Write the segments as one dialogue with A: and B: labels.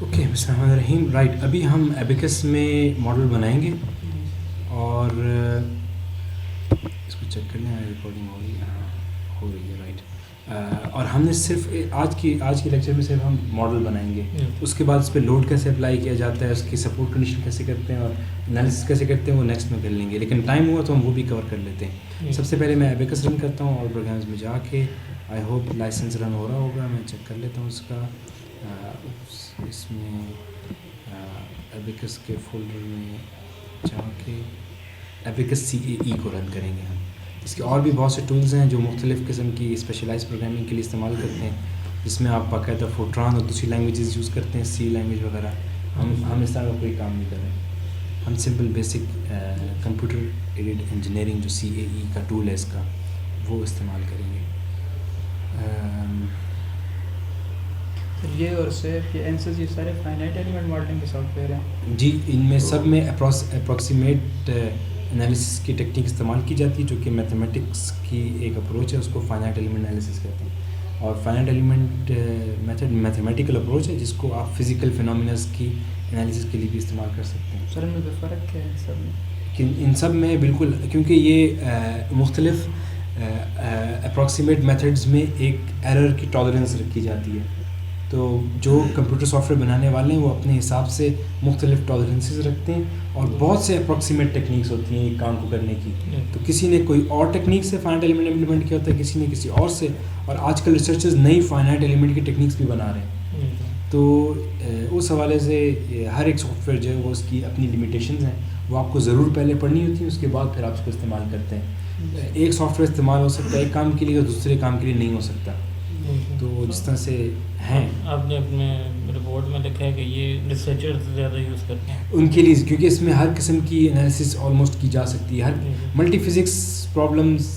A: Okay, बिस्मिल्लाहिर्रहमानिर्रहीम। Right, अभी हम एबिकस में मॉडल बनाएंगे और इसको चेक कर लें, रिकॉर्डिंग हो रही है? हाँ, हो रही है। राइट। और हमने सिर्फ आज की लेक्चर में सिर्फ हम मॉडल बनाएंगे। उसके बाद उस पर लोड कैसे अप्लाई किया जाता है, उसकी सपोर्ट कंडीशन कैसे करते हैं और एनालिसिस कैसे करते हैं, वो नेक्स्ट में कर लेंगे। लेकिन टाइम हुआ तो हम वो भी कवर कर लेते हैं। सबसे पहले मैं एबिकस रन करता हूँ और प्रोग्राम्स में जाके आई होप लाइसेंस रन हो रहा होगा, मैं चेक कर लेता हूँ उसका। इसमें एबिकस के फोल्डर में जाके एबिकस CAE को रन करेंगे हम। इसके और भी बहुत से टूल्स हैं जो मुख्तलिफ़ किस्म की स्पेशलाइज्ड प्रोग्रामिंग के लिए इस्तेमाल करते हैं, जिसमें आप बाकायदा फोर्ट्रान और दूसरी लैंग्वेजेस यूज़ करते हैं, C लैंग्वेज वगैरह। हम इस तरह का कोई काम नहीं कर रहे। हम simple basic computer aided engineering जो CAE का टूल है इसका, वो इस्तेमाल करेंगे।
B: ये और सेफ ये एनसेस ये सारे फाइनाइट एलिमेंट मॉडलिंग के सॉफ्टवेयर हैं
A: जी। इनमें सब में अप्रॉक्सीमेट एनालिसिस की टेक्निक इस्तेमाल की जाती है, जो कि मैथमेटिक्स की एक अप्रोच है, उसको फाइनाइट एलिमेंट एनालिसिस कहते हैं। और finite element method mathematical approach है जिसको आप फिज़िकल फिनोमिनास की एनालिसिस के लिए भी इस्तेमाल कर सकते हैं।
B: सर इनमें फ़र्क क्या है सब में?
A: कि इन सब में बिल्कुल, क्योंकि ये मुख्तलिफ अप्रॉक्सीमेट मेथड्स में एक एरर की टॉलरेंस रखी जाती है। तो जो कंप्यूटर सॉफ्टवेयर बनाने वाले हैं वो अपने हिसाब से मुख्तलिफ टॉलरेंसेस रखते हैं और बहुत से अप्रॉक्सीमेट टेक्निक्स होती हैं एक काम को करने की। तो किसी ने कोई और टेक्निक से फाइनाइट एलिमेंट इम्प्लीमेंट किया होता है, किसी ने किसी और से, और आजकल रिसर्चर्स नई फाइनाइट एलिमेंट की टेक्निक्स भी बना रहे हैं। तो उस हवाले से हर एक सॉफ्टवेयर जो है वो उसकी अपनी लिमिटेशंस हैं, वो आपको ज़रूर पहले पढ़नी होती है, उसके बाद फिर आप उसको इस्तेमाल करते हैं। एक सॉफ्टवेयर इस्तेमाल हो सकता है एक काम के लिए और दूसरे काम के लिए नहीं हो सकता। तो जिस तरह से हैं,
C: आपने अपने रिपोर्ट में लिखा है कि ये रिसर्चर्स ज़्यादा यूज़ करते हैं
A: उनके लिए, क्योंकि इसमें हर किस्म की एनालिसिस ऑलमोस्ट की जा सकती है। हर मल्टी फिज़िक्स प्रॉब्लम्स,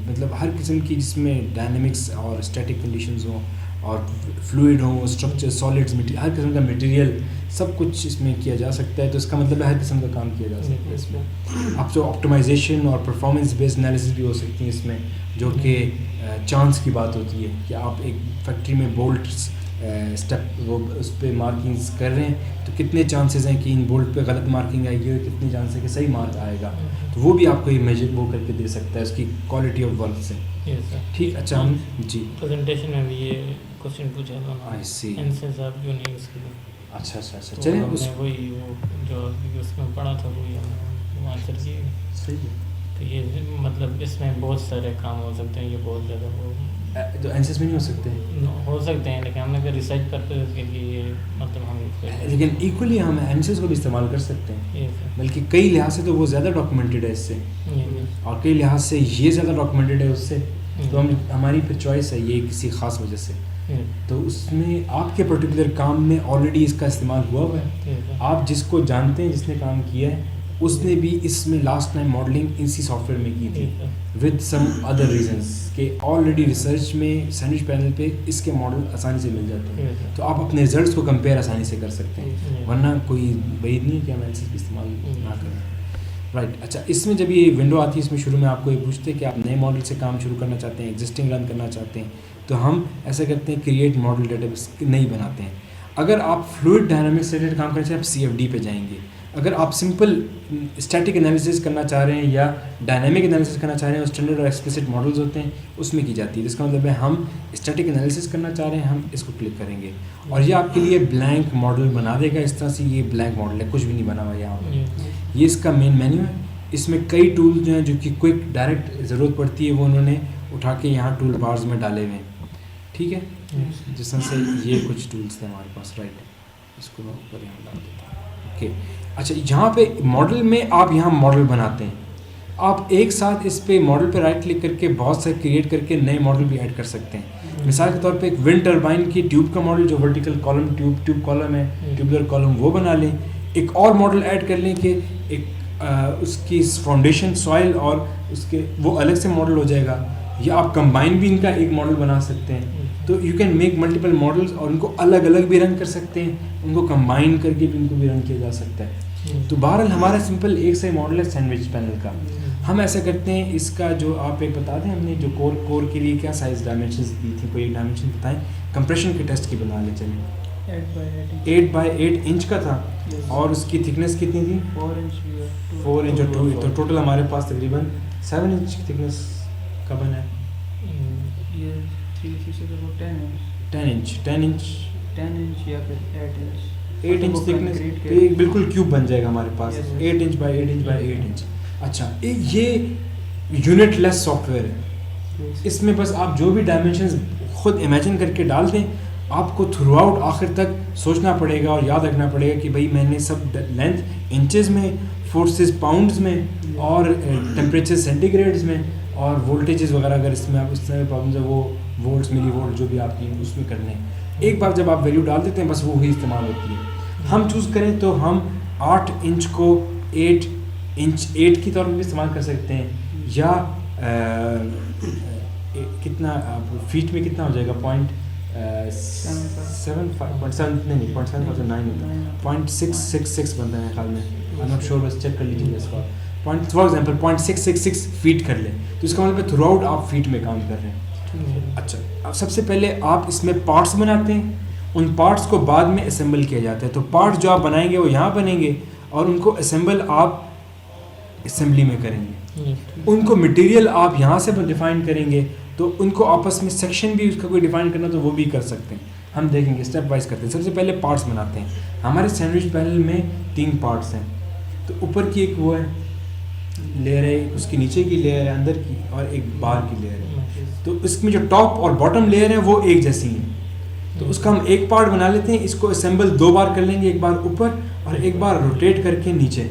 A: मतलब हर किस्म की, जिसमें डायनेमिक्स और स्टैटिक कंडीशंस हों और फ्लूइड हो, स्ट्रक्चर, सॉलिड्स, हर किस्म का मटेरियल, सब कुछ इसमें किया जा सकता है। तो इसका मतलब है हर किस्म का काम किया जा सकता है इसमें। अब जो ऑप्टिमाइजेशन और परफॉर्मेंस बेस्ड एनालिसिस भी हो सकती है इसमें, जो कि चांस की बात होती है कि आप एक फैक्ट्री में बोल्ट स्टेप वो उस पर मार्किंग्स कर रहे हैं, तो कितने चांसेस हैं कि इन बोल्ट पे गलत मार्किंग आएगी और कितने चांस है कि सही मार्क आएगा। तो वो भी आपको ये मेजर वो करके दे सकता है उसकी क्वालिटी ऑफ वर्क से। ठीक, अच्छा। हम जी
C: प्रेजेंटेशन में भी ये क्वेश्चन पूछा था ना,
A: आई सी।
C: एनसेस आप क्यों नहीं यूज़ किए?
A: अच्छा अच्छा अच्छा,
C: तो
A: चलिए
C: हमने वही वो जो उसमें पढ़ा था वही हमने आंसर किए।
A: सही है।
C: तो ये मतलब इसमें बहुत सारे काम हो सकते हैं, ये बहुत ज़्यादा वो
A: तो एनसेस में नहीं हो सकते,
C: हो सकते हैं, लेकिन हमने अगर रिसर्च पर्पज के लिए मतलब हम
A: लेकिन इक्वली हम एनसेस को भी इस्तेमाल कर सकते हैं।
C: ये
A: बल्कि कई लिहाज से तो वो ज़्यादा डॉक्यूमेंटेड है इससे, और कई लिहाज से ये ज़्यादा डॉक्यूमेंटेड है उससे। तो हम हमारी फिर चॉइस है ये किसी ख़ास वजह से। तो उसमें आपके पर्टिकुलर काम में ऑलरेडी इसका इस्तेमाल हुआ है। आप जिसको जानते हैं, जिसने काम किया है, उसने भी इसमें लास्ट टाइम मॉडलिंग इसी सॉफ्टवेयर में की थी विद सम अदर रीजंस कि ऑलरेडी रिसर्च में सैंडविच पैनल पे इसके मॉडल आसानी से मिल जाते हैं। तो आप अपने रिजल्ट्स को कंपेयर आसानी से कर सकते हैं, वरना कोई वैध नहीं है कि हम एनालिसिस का इस्तेमाल ना करें। राइट, अच्छा। इसमें जब ये विंडो आती है, इसमें शुरू में आपको ये पूछते हैं कि आप नए मॉडल से काम शुरू करना चाहते हैं, एग्जिस्टिंग रन करना चाहते हैं, तो हम ऐसा करते हैं क्रिएट मॉडल डेटाबेस नहीं बनाते हैं। अगर आप फ्लूइड डायनामिक्स से रिलेटेड काम करना चाहें, आप CFD पे जाएंगे। अगर आप सिंपल स्टैटिक एनालिसिस करना चाह रहे हैं या डायनामिक एनालिसिस करना चाह रहे हैं, स्टैंडर्ड और एक्सप्लिसिट मॉडल्स होते हैं, उसमें की जाती है। जिसका मतलब है हम स्टैटिक एनालिसिस करना चाह रहे हैं, हम इसको क्लिक करेंगे और ये आपके लिए ब्लैंक मॉडल बना देगा। इस तरह से ये ब्लैंक मॉडल है, कुछ भी नहीं बना हुआ यहाँ पर। ये इसका मेन मेन्यू है। इसमें कई टूल जो हैं जो कि क्विक डायरेक्ट ज़रूरत पड़ती है, वो उन्होंने उठा के यहाँ टूल बार्स में डाले हुए हैं। ठीक है, जिस तरह से ये कुछ टूल्स थे हमारे पास। राइट, इसको मैं ऊपर यहाँ डाल देता हूँ। ओके, अच्छा। यहाँ पे मॉडल में आप यहाँ मॉडल बनाते हैं, आप एक साथ इस पे मॉडल पे राइट क्लिक करके बहुत से क्रिएट करके नए मॉडल भी ऐड कर सकते हैं। मिसाल के तौर पे एक विंड टर्बाइन की ट्यूब का मॉडल, जो वर्टिकल कॉलम ट्यूब कॉलम है, ट्यूबुलर कॉलम, वो बना लें। एक और मॉडल ऐड कर लें कि एक उसकी फाउंडेशन सॉइल और उसके वो अलग से मॉडल हो जाएगा, या आप कंबाइन भी इनका एक मॉडल बना सकते हैं। तो you can make multiple models और उनको अलग अलग भी रन कर सकते हैं, उनको कंबाइन करके भी इनको भी रन किया जा सकता है। तो बहरहाल हमारा सिंपल एक से मॉडल है सैंडविच पैनल का। हम ऐसा करते हैं, इसका जो आप एक बता दें, हमने जो कोर के लिए क्या साइज़ डायमेंशन दी थी, कोई एक डायमेंशन बताएं, कंप्रेशन के टेस्ट की बना लें। चलिए 8 बाई 8 इंच का था
B: Yes.
A: और उसकी थिकनेस कितनी थी
B: 4 इंच भी है
A: 4 इंच और 2 तो टोटल हमारे पास तकरीबन 7 इंच की थिकनेस का बना है
B: ये 3 से तो 10 इंच
A: 10 इंच 10 इंच
B: 10 इंच या फिर 8 इंच
A: 8 इंच थिकनेस
B: concrete
A: तो एक बिल्कुल क्यूब बन जाएगा हमारे पास
B: Yes, yes.
A: 8 inch by 8 inch by 8 inch अच्छा ये यूनिटलेस सॉफ्टवेयर है
B: Yes.
A: इसमें बस आप जो भी डायमेंशंस खुद इमेजिन करके डाल दें आपको थ्रू आउट आखिर तक सोचना पड़ेगा और याद रखना पड़ेगा कि भाई मैंने सब लेंथ इंचेस में फोर्सेस पाउंड्स में और टेम्परेचर सेंटीग्रेड्स में और वोल्टेजेस वगैरह अगर इसमें आप इस तरह प्रॉब्लम्स है वो वोल्ट्स मिली वोल्ट जो भी आपकी उसमें करने हैं एक बार जब आप वैल्यू डाल देते हैं बस वो ही इस्तेमाल होती है हम चूज़ करें तो हम 8 इंच को 8 इंच 8 की तौर पर भी इस्तेमाल कर सकते हैं या कितना फीट में कितना हो जाएगा पॉइंट 7.7 नहीं 0.709 होता है 0.666 बनता है ख्याल में आई नॉट श्योर बस चेक कर लीजिए इसका पॉइंट फॉर एग्जांपल 0.666 फीट कर लें तो इसका मतलब थ्रू आउट आप फीट में काउंट कर रहे हैं अच्छा अब सबसे पहले आप इसमें पार्ट्स बनाते हैं उन पार्ट्स को बाद में असेंबल किया जाता है तो पार्ट्स जो आप बनाएंगे वो यहाँ बनेंगे और उनको असेंबल आप असेंबली में करेंगे उनको मटेरियल आप यहाँ से डिफ़ाइन करेंगे तो उनको आपस में सेक्शन भी उसका कोई डिफ़ाइन करना तो वो भी कर सकते हैं हम देखेंगे स्टेप वाइज करते हैं सबसे पहले पार्ट्स बनाते हैं हमारे सैंडविच पैनल में 3 पार्ट्स हैं तो ऊपर की एक वो है लेयर है उसके नीचे की लेयर है अंदर की और एक बाहर की लेयर है तो इसमें जो टॉप और बॉटम लेयर है वो एक जैसी है तो उसका हम एक पार्ट बना लेते हैं इसको असेंबल 2 बार कर लेंगे एक बार ऊपर और एक बार रोटेट करके नीचे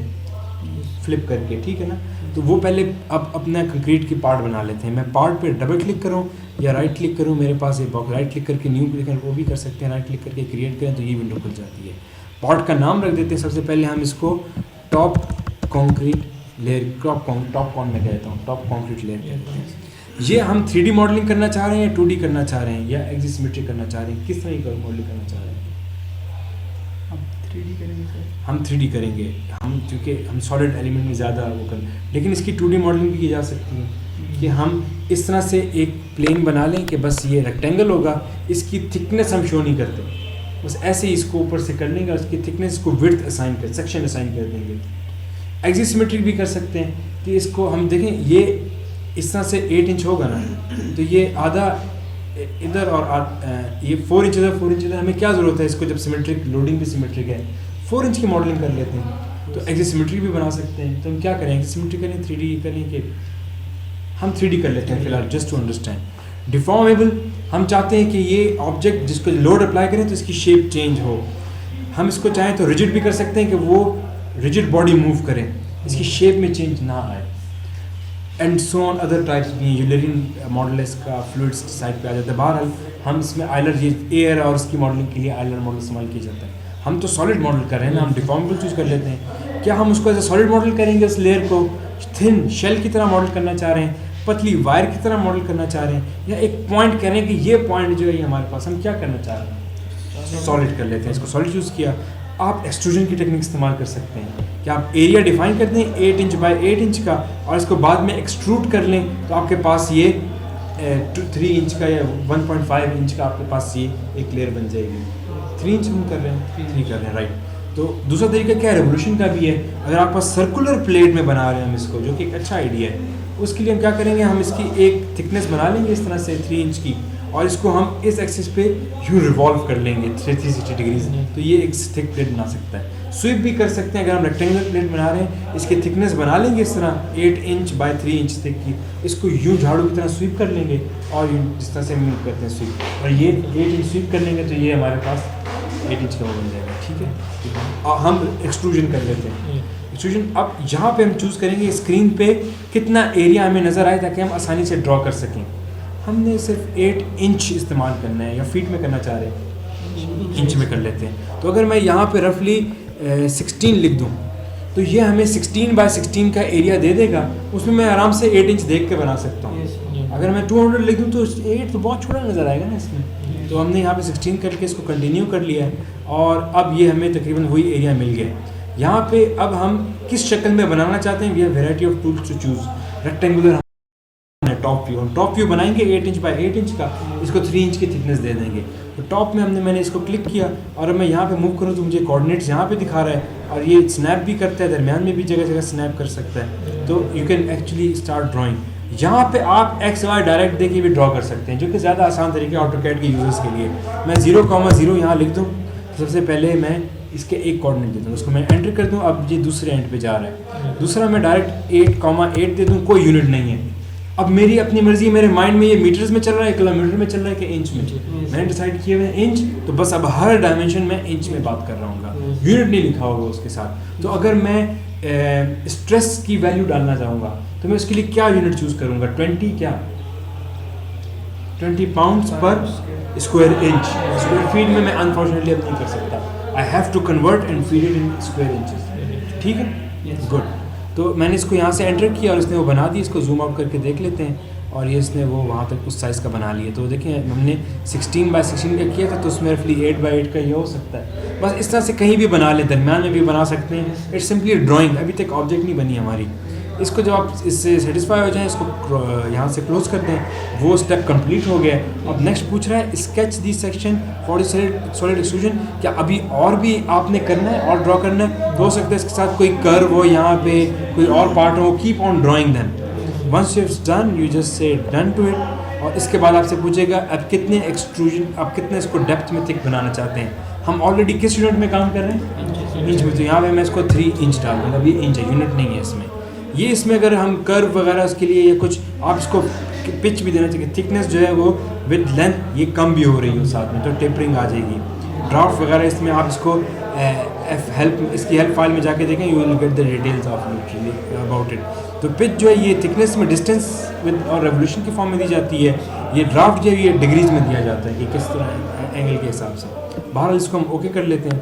A: फ्लिप करके ठीक है ना तो वो पहले अब अपना कंक्रीट की पार्ट बना लेते हैं मैं पार्ट पे डबल क्लिक करूं या राइट क्लिक करूं मेरे पास एक बॉक्स राइट क्लिक करके न्यू क्लिक वो भी कर सकते हैं राइट क्लिक करके क्रिएट करें तो ये विंडो खुल जाती है पार्ट का नाम रख देते हैं सबसे पहले हम इसको top concrete layer top con में कहता हूँ टॉप कॉन्क्रीट लेयर कहते हैं ये हम 3D मॉडलिंग करना चाह रहे हैं या 2D करना चाह रहे हैं या एक्सिसिमेट्रिक करना चाह रहे हैं किस तरह की मॉडलिंग करना चाह रहे हैं
B: हम 3D करेंगे सर
A: हम 3D करेंगे हम क्योंकि हम सॉलिड एलिमेंट में ज़्यादा वो कर लेकिन इसकी 2D मॉडलिंग भी की जा सकती है कि हम इस तरह से एक प्लेन बना लें कि बस ये रेक्टेंगल होगा इसकी थिकनेस हम शो नहीं करते बस ऐसे ही इसको ऊपर से कर लेंगे उसकी थिकनेस को विड्थ असाइन कर सेक्शन असाइन कर देंगे एक्सिसिमेट्रिक भी कर सकते हैं कि इसको हम देखें ये इस तरह से 8 इंच होगा ना तो ये आधा इधर और ये 4 इंच इधर 4 इंच इधर हमें क्या ज़रूरत है इसको जब सिमेट्रिक लोडिंग भी सिमेट्रिक है 4 इंच की मॉडलिंग कर लेते हैं तो एक्सिसिमेट्रिक भी बना सकते हैं तो हम क्या करें एक्सिसिमेट्रिक करें 3D करें कि हम 3D कर लेते हैं फिलहाल जस्ट टू अंडरस्टैंड डिफॉर्मेबल हम चाहते हैं कि ये ऑब्जेक्ट जिसको लोड अप्लाई करें तो इसकी शेप चेंज हो हम इसको चाहें तो रिजिड भी कर सकते हैं कि वो रिजिड बॉडी मूव करें इसकी शेप में चेंज ना आए and so on other types भी हैं यूलरिन मॉडल इसका फ्लूइड्स साइड पे आ जाता है बहरहाल हम इसमें आइलर ये एयर और उसकी मॉडलिंग के लिए आइलर मॉडल इस्तेमाल किया जाता है हम तो सॉलिड मॉडल कर रहे हैं ना हम डिफॉर्मेबल चूज़ कर लेते हैं क्या हम उसको एज ए सॉलिड मॉडल करेंगे उस लेयर को थिन शेल की तरह मॉडल करना चाह रहे हैं पतली वायर की तरह मॉडल करना चाह रहे हैं या एक पॉइंट कह रहे हैं कि ये पॉइंट जो है ये हमारे पास हम क्या करना चाह रहे हैं सॉलिड कर लेते हैं इसको सॉलिड चूज़ किया आप एक्सट्रूजन की टेक्निक इस्तेमाल कर सकते हैं कि आप एरिया डिफाइन कर दें 8 इंच बाय 8 इंच का और इसको बाद में एक्सट्रूड कर लें तो आपके पास ये 3 इंच का या 1.5 इंच का आपके पास ये एक लेयर बन जाएगी 3 इंच हम कर रहे हैं 3 कर रहे हैं राइट तो दूसरा तरीका क्या है रेवोल्यूशन का भी है अगर आपके पास सर्कुलर प्लेट में बना रहे हैं हम इसको जो कि एक अच्छा आइडिया है उसके लिए हम क्या करेंगे हम इसकी एक थिकनेस बना लेंगे इस तरह से 3 इंच की और इसको हम इस एक्सिस पे यूँ रिवॉल्व कर लेंगे 360 डिग्रीज तो ये एक थिक प्लेट बना सकता है स्वीप भी कर सकते हैं अगर हम रेक्टेंगुलर प्लेट बना रहे हैं इसकी थिकनेस बना लेंगे इस तरह 8 इंच बाय 3 इंच थिक की इसको यूँ झाड़ू की तरह स्वीप कर लेंगे और यूँ जिस तरह से मूव करते हैं स्वीप और ये 8 इंच स्वीप कर लेंगे तो ये हमारे पास 8 इंच का वो बन जाएगा ठीक है और हम एक्सट्रूजन कर लेते हैं एक्सट्रूजन अब यहाँ पे हम चूज़ करेंगे स्क्रीन पे कितना एरिया हमें नज़र आए ताकि हम आसानी से ड्रॉ कर सकें हमने सिर्फ 8 इंच इस्तेमाल करना है या फीट में करना चाह रहे हैं इंच में कर लेते हैं तो अगर मैं यहाँ पे रफली 16 लिख दूँ तो ये हमें 16 बाय 16 का एरिया दे देगा उसमें मैं आराम से 8 इंच देख के बना सकता हूँ अगर मैं 200 लिख दूँ तो 8 तो बहुत छोटा नज़र आएगा ना इसमें तो हमने यहाँ पे 16 करके इसको कंटिन्यू कर लिया है और अब ये हमें तकरीबन वही एरिया मिल गया यहाँ पे अब हम किस शक्ल में बनाना चाहते हैं we have variety of tools to choose rectangular top top view, हम टॉप व्यू बनाएंगे 8 इंच बाय 8 इंच का, इसको 3 इंच की थिकनेस दे देंगे। तो टॉप में मैंने इसको क्लिक किया और अब मैं यहाँ पे मूव करूँ तो मुझे कोऑर्डिनेट्स यहाँ पे दिखा रहा है और ये स्नैप भी करता है, दरमियान में भी जगह जगह स्नैप कर सकता है। तो you can actually start drawing. यहाँ पे आप एक्स वाई डायरेक्ट दे के भी ड्रॉ कर सकते हैं, जो कि ज़्यादा आसान तरीके ऑटोकैड के यूजर्स के लिए। मैं 0,0 यहाँ लिख दूँ, सबसे पहले मैं इसके एक कोऑर्डिनेट दे दूँ, उसको मैं एंटर कर दूँ, अब ये दूसरे एंड पे जा रहा है। दूसरा मैं डायरेक्ट 8,8 दे दूँ, कोई यूनिट नहीं है। अब मेरी अपनी मर्जी, मेरे माइंड में ये मीटर्स में चल रहा है, किलोमीटर में चल रहा है कि इंच में, मैंने डिसाइड किया है इंच, तो बस अब हर डायमेंशन में इंच में बात कर रहा हूँ, यूनिट नहीं लिखा होगा उसके साथ। तो अगर मैं स्ट्रेस की वैल्यू डालना चाहूँगा तो मैं उसके लिए क्या यूनिट चूज़ करूँगा, 20 पाउंड्स पर स्क्वायर इंच। स्क्वायर फीट में मैं अनफॉर्चुनेटली अब नहीं कर सकता, I have to convert and feed it in square inches. ठीक है, गुड। तो मैंने इसको यहाँ से एंटर किया और इसने वो बना दी। इसको जूम आउट करके देख लेते हैं और ये इसने वो वहाँ तक उस साइज़ का बना लिया। तो देखें हमने 16 बाय 16 का किया था, तो उसमें रफली 8 बाय 8 का ये हो सकता है। बस इस तरह से कहीं भी बना लें, दरमियान में भी बना सकते हैं। इट्स सिंपली ड्राइंग, अभी तक ऑब्जेक्ट नहीं बनी हमारी। इसको जब आप इससे सेटिस्फाई हो जाएं, इसको यहाँ से क्लोज कर दें, वो स्टेप कंप्लीट हो गया। अब नेक्स्ट पूछ रहा है sketch the section for solid extrusion, क्या अभी और भी आपने करना है और ड्रॉ करना है? तो हो सकता है इसके साथ कोई कर्व हो, यहाँ पे कोई और पार्ट हो, keep on drawing them. Once you done you just say done to it. और इसके बाद आपसे पूछेगा अब कितने एक्सट्रूजन, अब कितने इसको डेप्थ में थिक बनाना चाहते हैं। हम ऑलरेडी किस यूनिट में काम कर रहे हैं, इंच में, तो यहाँ पे मैं इसको 3 इंच डाल दूँगा। अभी इंच है, यूनिट नहीं है इसमें। ये इसमें अगर हम कर्व वगैरह उसके लिए या कुछ आप इसको पिच भी देना चाहिए, थिकनेस जो है वो विद लेंथ ये कम भी हो रही हो साथ में, तो टेपरिंग आ जाएगी। ड्राफ्ट वगैरह इसमें आप इसको इसकी हेल्प फाइल में जाके देखें, you will get the details of about it. तो पिच जो है ये थिकनेस में डिस्टेंस विद और रेवोल्यूशन की फॉर्म में दी जाती है। ये ड्राफ्ट जो है ये डिग्रीज में दिया जाता है कि किस तरह एंगल के हिसाब से। बहरहाल इसको हम ओके कर लेते हैं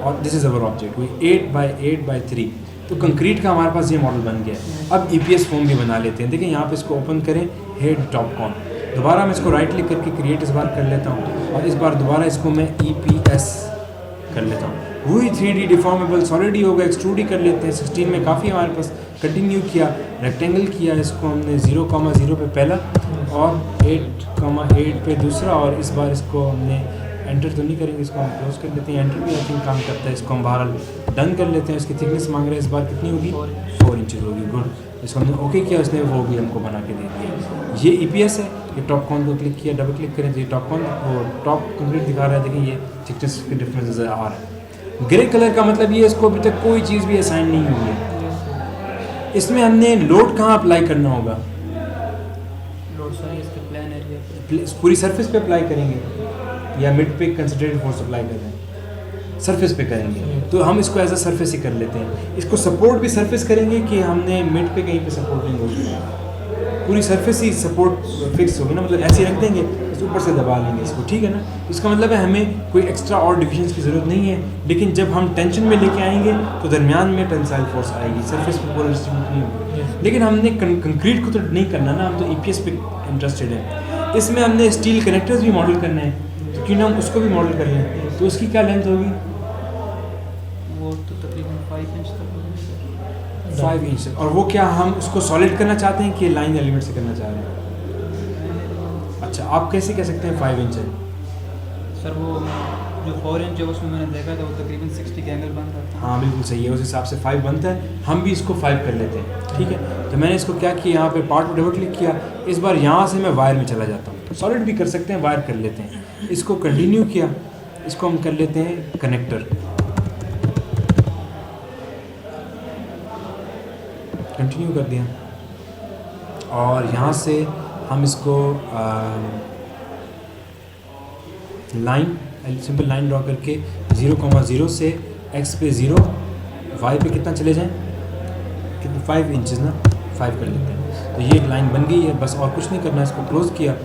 A: और this is our object. We 8 by 8 by 3। तो कंक्रीट का हमारे पास ये मॉडल बन गया है। अब EPS फॉर्म भी बना लेते हैं। देखिए यहाँ पे इसको ओपन करें, हेड टॉप कॉन, दोबारा मैं इसको राइट क्लिक करके क्रिएट इस बार कर लेता हूँ और इस बार दोबारा इसको मैं EPS कर लेता हूँ। वही 3D डिफॉर्मेबल सॉलिड ही होगा, एक्सट्रूड ही कर लेते हैं। 16 में काफ़ी हमारे पास कंटिन्यू किया, रेक्टेंगल किया, इसको हमने 0,0 पे पहला और 8,8 पे दूसरा, और इस बार इसको हमने एंटर तो नहीं करेंगे, इसको हम क्लोज कर लेते हैं। एंटर भी आई थिंक काम करता है। इसको हम बहरहाल डन कर लेते हैं। इसकी थिकनेस मांग रहे हैं इस बार कितनी होगी, 4 इंच होगी। गुड, इसको हमने ओके किया, उसने वो भी हमको बना के दे दिया। ये EPS है। ये टॉप कॉन को क्लिक किया, डबल क्लिक करें तो ये टॉप कॉन वो टॉप कंप्लीट दिखा रहा है। देखिए ये थिकनेस के डिफरेंस नज़र आ रहा है। ग्रे कलर का मतलब ये इसको अभी तक कोई चीज़ भी असाइन नहीं हुई है। इसमें हमने लोड कहाँ अप्लाई करना होगा,
B: लोड सारी इसके प्लान एरिया
A: पूरी सरफेस पे अप्लाई करेंगे या मिड पे कंसंट्रेटेड फोर्स अप्लाई कर रहे हैं, सरफेस पे करेंगे। तो हम इसको एज अ सरफेस ही कर लेते हैं। इसको सपोर्ट भी सरफेस करेंगे कि हमने मिड पे कहीं पे सपोर्टिंग होगी, पूरी सरफेस ही सपोर्ट फिक्स होगी ना, मतलब ऐसे रख देंगे, इस ऊपर से दबा लेंगे इसको। ठीक है ना, इसका मतलब है हमें कोई एक्स्ट्रा और डिविजन्स की ज़रूरत नहीं है। लेकिन जब हम टेंशन में लेके आएंगे तो दरमियान में टेंसाइल फोर्स आएगी, सरफेस पे पूरा डिस्ट्रीब्यूट नहीं होगी। लेकिन हमने कंक्रीट को तो नहीं करना ना, हम तो EPS पे इंटरेस्टेड है। इसमें हमने स्टील कनेक्टर्स भी मॉडल करने हैं, तो क्यों ना हम उसको भी मॉडल कर लें। तो उसकी क्या लेंथ होगी,
B: वो तो तकरीबन 5 इंच तक होगी।
A: 5 इंच। और वो क्या हम उसको सॉलिड करना चाहते हैं कि लाइन एलिमेंट से करना चाह रहे हैं? अच्छा, आप कैसे कह सकते हैं 5 इंच है?
B: सर वो जो 4 इंच है उसमें मैंने देखा था वो तकरीबन 60 का एंगल बन रहा था।
A: हाँ बिल्कुल सही है, उस हिसाब से 5 बनता है। हम भी इसको 5 कर लेते हैं। ठीक है, तो मैंने इसको क्या किया, यहाँ पे पार्ट पर डबल क्लिक किया। इस बार यहाँ से मैं वायर में चला जाता हूँ। सॉलिड भी कर सकते हैं, वायर कर लेते हैं। इसको कंटिन्यू किया, इसको हम कर लेते हैं कनेक्टर, कंटिन्यू कर दिया। और यहाँ से हम इसको लाइन, सिंपल लाइन ड्रॉ करके 0,0 से x पे 0, y पे कितना चले जाएं, कितना 5 इंचेस ना, 5 कर लेते हैं। तो ये एक लाइन बन गई है, बस और कुछ नहीं करना। इसको क्लोज किया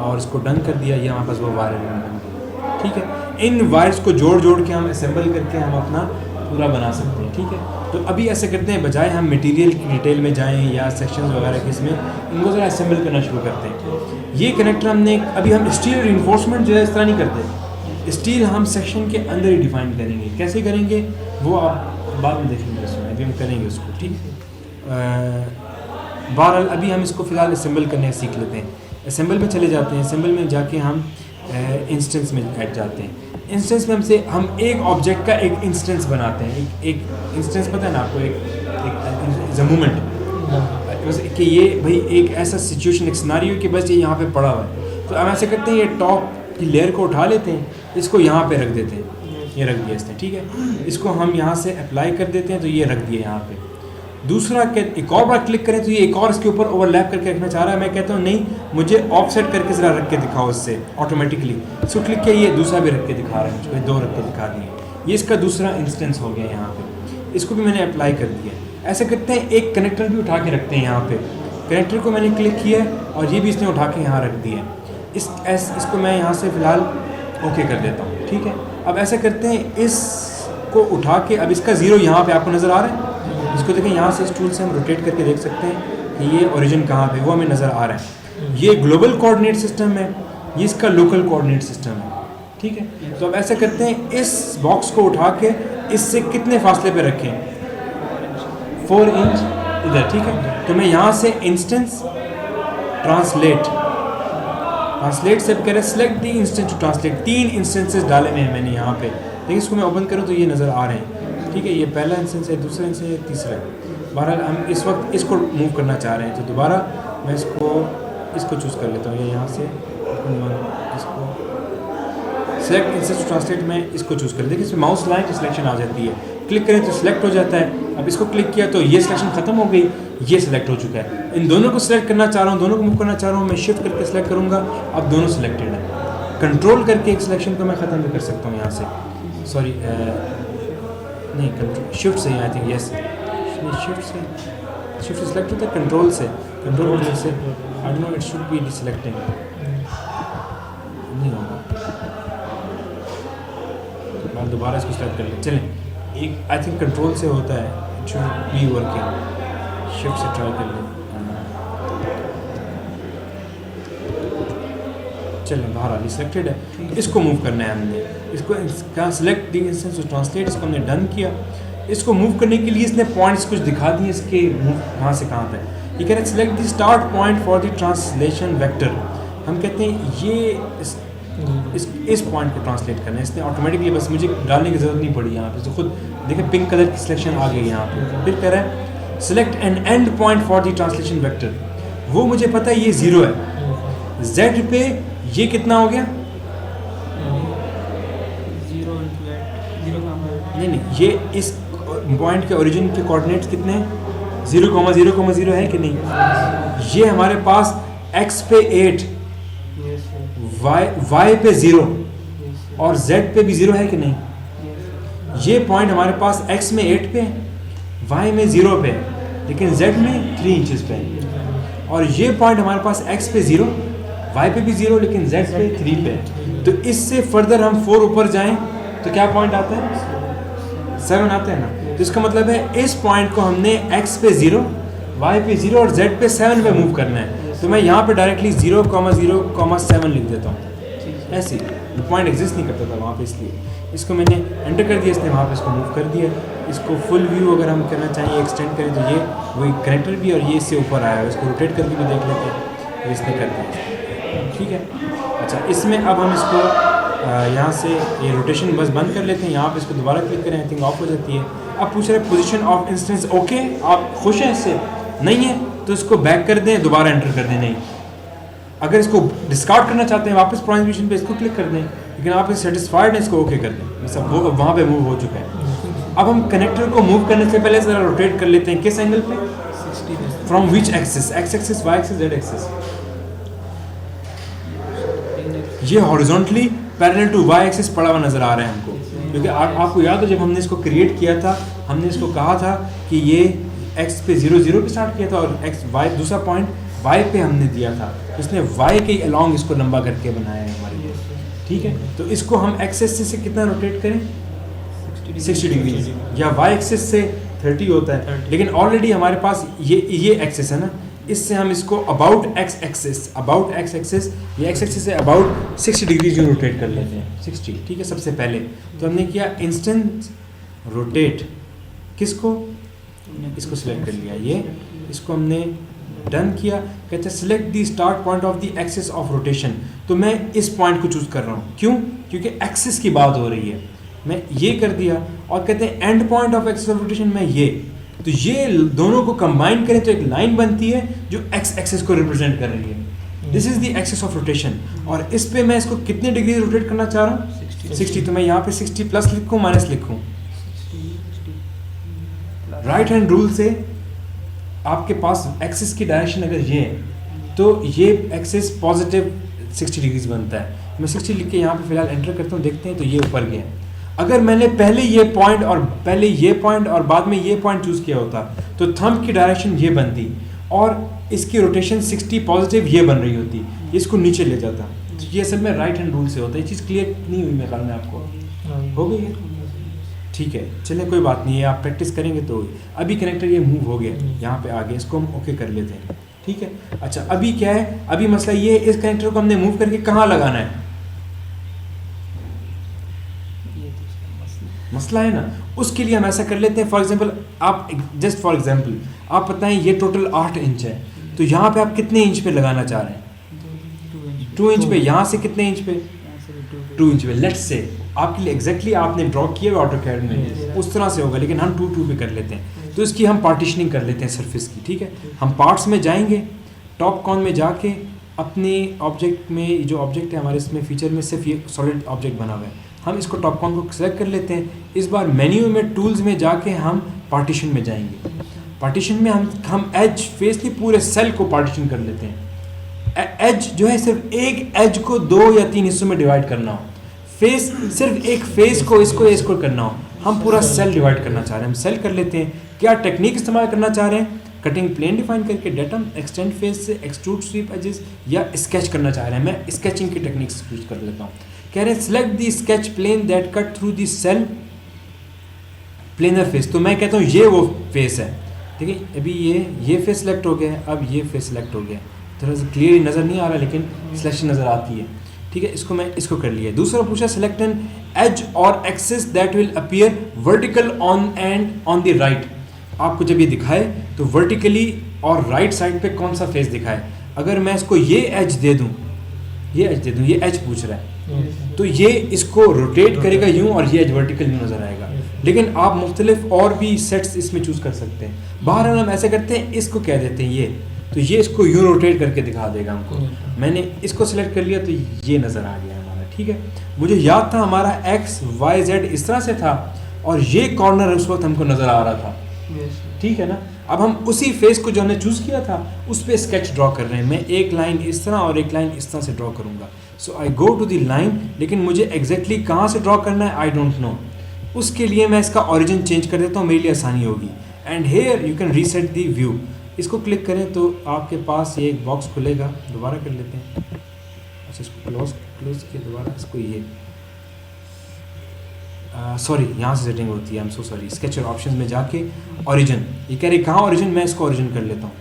A: और इसको डन कर दिया। ये हमारे पास वो वायर एलिमेंट बन गया। ठीक है, इन वायर्स को जोड़ जोड़ के हम असेंबल करके हम अपना पूरा बना सकते हैं। ठीक है, तो अभी ऐसे करते हैं, बजाय हम मटेरियल की डिटेल में जाएं या सेक्शंस वगैरह के, इसमें इनको ज़रा असेंबल करना शुरू करते हैं। ये कनेक्टर हमने, अभी हम स्टील रिइंफोर्समेंट जो है इस तरह नहीं करते। स्टील हम सेक्शन के अंदर ही डिफाइन करेंगे। कैसे करेंगे वो आप बाद में देखेंगे, उसमें अभी हम करेंगे उसको। ठीक है, बहरहाल अभी हम इसको फ़िलहाल असेंबल करने सीख लेते हैं। असेंबल में चले जाते हैं। असेंबल में जाके हम इंस्टेंस में ऐड जाते हैं। इंस्टेंस में हम एक ऑब्जेक्ट का एक इंस्टेंस बनाते हैं। एक इंस्टेंस पता है ना आपको, एक मोमेंट कि ये भाई एक ऐसा सिचुएशन, एक सिनेरियो कि बस ये यहाँ पे पड़ा हुआ है। तो हम ऐसे करते हैं, ये टॉप की लेयर को उठा लेते हैं, इसको यहाँ पे रख देते हैं। ये रख दिया इसने, ठीक है। इसको हम यहाँ से अप्लाई कर देते हैं, तो ये रख दिया यहाँ पे। दूसरा एक और बार क्लिक करें तो ये एक और इसके ऊपर ओवरलैप करके रखना चाह रहा है। मैं कहता हूँ नहीं, मुझे ऑफसेट करके ज़रा रख के दिखाओ इससे ऑटोमेटिकली। इसको क्लिक किया, ये दूसरा भी रख के दिखा रहा है मुझको, 2 रख के दिखा दिए। ये इसका दूसरा इंस्टेंस हो गया यहाँ पे। इसको भी मैंने अप्लाई कर दिया। ऐसे करते हैं, एक कनेक्टर भी उठा के रखते हैं यहाँ पे। कनेक्टर को मैंने क्लिक किया और ये भी इसने उठा के यहाँ रख दिया। इसको मैं यहाँ से फ़िलहाल ओके कर देता हूँ, ठीक है। अब ऐसे करते हैं, इसको उठा के अब इसका ज़ीरो यहाँ पे आपको नज़र आ रहा है। इसको देखें, यहाँ से इस टूल से हम रोटेट करके देख सकते हैं कि ये ओरिजिन कहाँ पे, वो हमें नज़र आ रहा है। ये ग्लोबल कोऑर्डिनेट सिस्टम है, ये इसका लोकल कोऑर्डिनेट सिस्टम है, ठीक है। तो अब ऐसे करते हैं, इस बॉक्स को उठा के इससे कितने फासले पे रखें, 4 इंच इधर, ठीक है। तो मैं यहाँ से इंस्टेंस ट्रांसलेट से कह रहे select the instance to translate. 3 instances डाले हुए हैं मैंने यहाँ पे। देखिए, इसको मैं ओपन करूँ तो ये नज़र आ रहे हैं, ठीक है। ये पहला इंस्टेंस है, दूसरा इंस्टेंस है, तीसरा है। बहरहाल हम इस वक्त इसको मूव करना चाह रहे हैं, तो दोबारा मैं इसको चूज़ कर लेता हूँ। यहाँ से इसको सेलेक्ट इंस्टेंस टू ट्रांसलेट में इसको चूज़ कर लेते हैं। इसमें माउस लाइन सिलेक्शन आ जाती है, क्लिक करें तो सिलेक्ट हो जाता है। अब इसको क्लिक किया तो ये सिलेक्शन ख़त्म हो गई, ये सिलेक्ट हो चुका है। इन दोनों को सिलेक्ट करना चाह रहा हूँ, दोनों को मूव करना चाह रहा हूँ, मैं शिफ्ट करके सिलेक्ट करूँगा, अब दोनो't सिलेक्टेड है। कंट्रोल करके एक सिलेक्शन को मैं ख़त्म भी कर सकता हूँ यहाँ से, सॉरी नहीं, कंट्रोल शिफ्ट से, आई थिंक यस, शिफ्ट से सिलेक्ट होता है, कंट्रोल से I don't know, it should be deselecting, नहीं होगा। दोबारा इसको सिलेक्ट कर लें, चलें। एक आई थिंक कंट्रोल से होता है, it should be working. Shift से ट्राई कर लें, चलें। बाहर आ सिलेक्टेड है, इसको मूव करना है हमने। इसको कहाँ select the instance to translate, इसको हमने डन किया। इसको मूव करने के लिए इसने पॉइंट्स कुछ दिखा दिए, इसके मूव कहाँ से कहाँ तक। ये कह रहे हैं select the start point for the translation vector. हम कहते हैं ये इस पॉइंट को ट्रांसलेट करना है। इसने ऑटोमेटिकली, बस मुझे डालने की ज़रूरत नहीं पड़ी यहाँ पे, तो खुद देखें पिंक कलर की सिलेक्शन आ गई यहाँ पे। फिर कह रहा है select N and point for the translation vector. वो मुझे पता है ये 0 है, Z पे ये कितना हो गया, 0 नहीं, ये इस पॉइंट के ओरिजिन के कोऑर्डिनेट्स कितने हैं, 0,0,0 है कि नहीं। ये हमारे पास x पे 8, y पे 0 और z पे भी 0 है कि नहीं। ये पॉइंट हमारे पास x में 8 पे, y में 0 पे, लेकिन z में 3 इंचेस पे। और ये पॉइंट हमारे पास x पे 0, y पे भी 0, लेकिन z पे 3 पे। तो इससे फर्दर हम 4 ऊपर जाएं तो क्या पॉइंट आता है, 7 आता है ना। तो इसका मतलब है इस पॉइंट को हमने x पे 0, y पे 0 और z पे 7 पे मूव करना है। तो मैं यहाँ पे डायरेक्टली 0,0,7 लिख देता हूँ, ऐसे पॉइंट एग्जिस्ट नहीं करता था वहाँ पे, इसलिए इसको मैंने एंटर कर दिया, इसने वहाँ पे इसको मूव कर दिया। इसको फुल व्यू अगर हम करना चाहिए, एक्सटेंड करें, तो ये वही कनेक्टर भी और ये इससे ऊपर आया है, इसको रोटेट करके भी देख लेते हैं, तो इसने कर दिया, ठीक है। अच्छा, इसमें अब हम इसको यहाँ से ये रोटेशन बस बंद कर लेते हैं। यहाँ पे इसको दोबारा क्लिक करें, आई थिंक ऑफ हो जाती है। अब पूछ रहे पोजीशन ऑफ इंस्टेंस, ओके आप खुश हैं इससे, नहीं है तो इसको बैक कर दें, दोबारा एंटर कर दें। नहीं, अगर इसको डिस्कार्ड करना चाहते हैं वापस पॉइंट पोजीशन पे इसको क्लिक कर दें, लेकिन आप इस सेटिस्फाइड हैं, इसको ओके कर दें, बस अब वो वहाँ पे मूव हो चुका है। अब हम कनेक्टर को मूव करने से पहले ज़रा रोटेट कर लेते हैं, किस एंगल पे, 60, from which axis, X axis, Y axis, Z axis. ये horizontally parallel to Y axis पड़ा हुआ नज़र आ रहा है हमको, क्योंकि आपको याद हो जब हमने इसको क्रिएट किया था, हमने इसको कहा था कि ये x पे 0, 0 पे स्टार्ट किया था और x y दूसरा पॉइंट y पे हमने दिया था, इसने y के अलोंग इसको लंबा करके बनाया है हमारे लिए, ठीक है। तो इसको हम x एक्सिस से कितना रोटेट करें, 60 डिग्री, या y एक्सिस से 30 होता है, लेकिन ऑलरेडी हमारे पास ये एक्सिस है ना, इससे हम इसको अबाउट x एक्सिस, ये x axis say about 60 degree जो रोटेट कर लेते हैं, 60, ठीक है। सबसे पहले तो हमने किया इंस्टेंट रोटेट, किसको, इसको सिलेक्ट कर लिया, ये इसको हमने डन किया, कहते हैं select the start point of the axis of rotation. तो मैं इस पॉइंट को चूज़ कर रहा हूँ, क्यों? क्योंकि एक्सिस की बात हो रही है, मैं ये कर दिया। और कहते हैं and point of axis of rotation में ये, तो ये दोनों को कंबाइन करें तो एक लाइन बनती है जो एक्स एक्सिस को रिप्रेजेंट कर रही है। This is the axis of rotation. और इस पे मैं इसको कितने डिग्री रोटेट करना चाह रहा हूँ? 60। तो मैं यहाँ पे 60 प्लस लिखूँ माइनस लिखूँ? राइट हैंड रूल से आपके पास एक्सिस की डायरेक्शन अगर ये है तो ये एक्सिस पॉजिटिव 60 डिग्रीज बनता है। मैं 60 लिख के यहाँ पे फिलहाल एंटर करता हूँ, देखते हैं तो ये ऊपर गया। अगर मैंने पहले ये पॉइंट और बाद में ये पॉइंट चूज़ किया होता तो थंब की डायरेक्शन ये बनती और इसकी रोटेशन 60 पॉजिटिव ये बन रही होती, इसको नीचे ले जाता। तो ये असल में राइट हैंड रूल से होता है। ये चीज़ क्लियर नहीं हुई मेरे ख्याल में आपको? हो गई है? ठीक है, चलें कोई बात नहीं है, आप प्रैक्टिस करेंगे तो। अभी कनेक्टर ये मूव हो गया, यहाँ पे आ गया, इसको हम ओके कर लेते हैं। ठीक है, अच्छा अभी क्या है, अभी मसला ये है इस कनेक्टर को हमने मूव करके कहाँ लगाना है, मसला है ना। उसके लिए हम ऐसा कर लेते हैं, फॉर एग्जांपल आप जस्ट फॉर एग्जांपल आप बताएं ये टोटल 8 इंच है, तो यहाँ पे आप कितने इंच पे लगाना चाह रहे हैं? 2 इंच पे। यहाँ से कितने इंच पे? 2 इंच पे। लेट्स से आपके लिए एग्जैक्टली आपने ड्रॉ किया हुआ ऑटोकैड में उस तरह से होगा, लेकिन हम 2 पे कर लेते हैं। तो इसकी हम पार्टीशनिंग कर लेते हैं सरफेस की। ठीक है, हम पार्ट्स में जाएंगे, टॉप कॉर्न में जाके अपने ऑब्जेक्ट में, जो ऑब्जेक्ट है हमारे इसमें फीचर में सिर्फ ये सॉलिड ऑब्जेक्ट बना हुआ है, हम इसको टॉप कॉर्न को सेलेक्ट कर लेते हैं। इस बार मेन्यू में टूल्स में जाके हम पार्टीशन में जाएंगे। पार्टीशन में हम एज फेस नहीं पूरे सेल को पार्टीशन कर लेते हैं। एज जो है सिर्फ एक एज को 2 या 3 हिस्सों में डिवाइड करना हो, फेस सिर्फ एक फेस को इसको करना हो, हम पूरा सेल डिवाइड करना चाह रहे हैं, हम सेल कर लेते हैं। क्या टेक्निक इस्तेमाल करना चाह रहे हैं? कटिंग प्लेन डिफाइन करके डेटम, एक्सटेंड फेस से, एक्सट्रूड स्वीप एजेस, या स्केच करना चाह रहे हैं। मैं स्केचिंग की टेक्निक यूज कर लेता हूँ। कह रहे हैं select the sketch plane that cut through the cell planar face. तो मैं कहता हूँ ये वो फेस है। देखिए अभी ये फेस सेलेक्ट हो गया है, अब ये फेस सेलेक्ट हो गया है, थोड़ा सा क्लियर नज़र नहीं आ रहा लेकिन सिलेक्शन नज़र आती है। ठीक है, इसको मैं इसको कर लिया। दूसरा पूछा सिलेक्ट एन एज और axis that will appear vertical on and on the right. आपको जब ये दिखाए तो वर्टिकली और राइट साइड पे कौन सा फेस दिखाए। अगर मैं इसको ये एज दे दूँ, ये एज पूछ रहा है, तो ये इसको रोटेट करेगा यूँ और ये एज वर्टिकल यूँ नज़र आएगा। लेकिन आप मुख्तलिफ और भी सेट्स इसमें चूज़ कर सकते हैं। बाहर हम ऐसे करते हैं, इसको कह देते हैं ये, तो ये इसको यूँ रोटेट करके दिखा देगा हमको। मैंने इसको सिलेक्ट कर लिया तो ये नज़र आ गया हमारा। ठीक है, मुझे याद था हमारा एक्स वाई जेड इस तरह से था और ये कॉर्नर उस वक्त हमको नज़र आ रहा था। ठीक है ना, अब हम उसी फेस को जो हमने चूज़ किया था उस पर स्केच ड्रॉ कर रहे हैं। मैं एक लाइन इस तरह और एक लाइन इस तरह से ड्रॉ करूँगा। सो आई गो टू द लाइन, लेकिन मुझे एग्जैक्टली कहाँ से ड्रॉ करना है आई डोंट नो। उसके लिए मैं इसका ओरिजिन चेंज कर देता हूँ, मेरे लिए आसानी होगी। And here you can reset the view. इसको क्लिक करें तो आपके पास ये एक बॉक्स खुलेगा। दोबारा कर लेते हैं, अच्छा इसको क्लोज किया दोबारा, इसको ये सॉरी यहाँ से सेटिंग होती है, I am so sorry. Sketcher option में जाके ओरिजिन, ये कह रही कहाँ ओरिजिन, मैं इसको ओरिजिन कर लेता हूँ,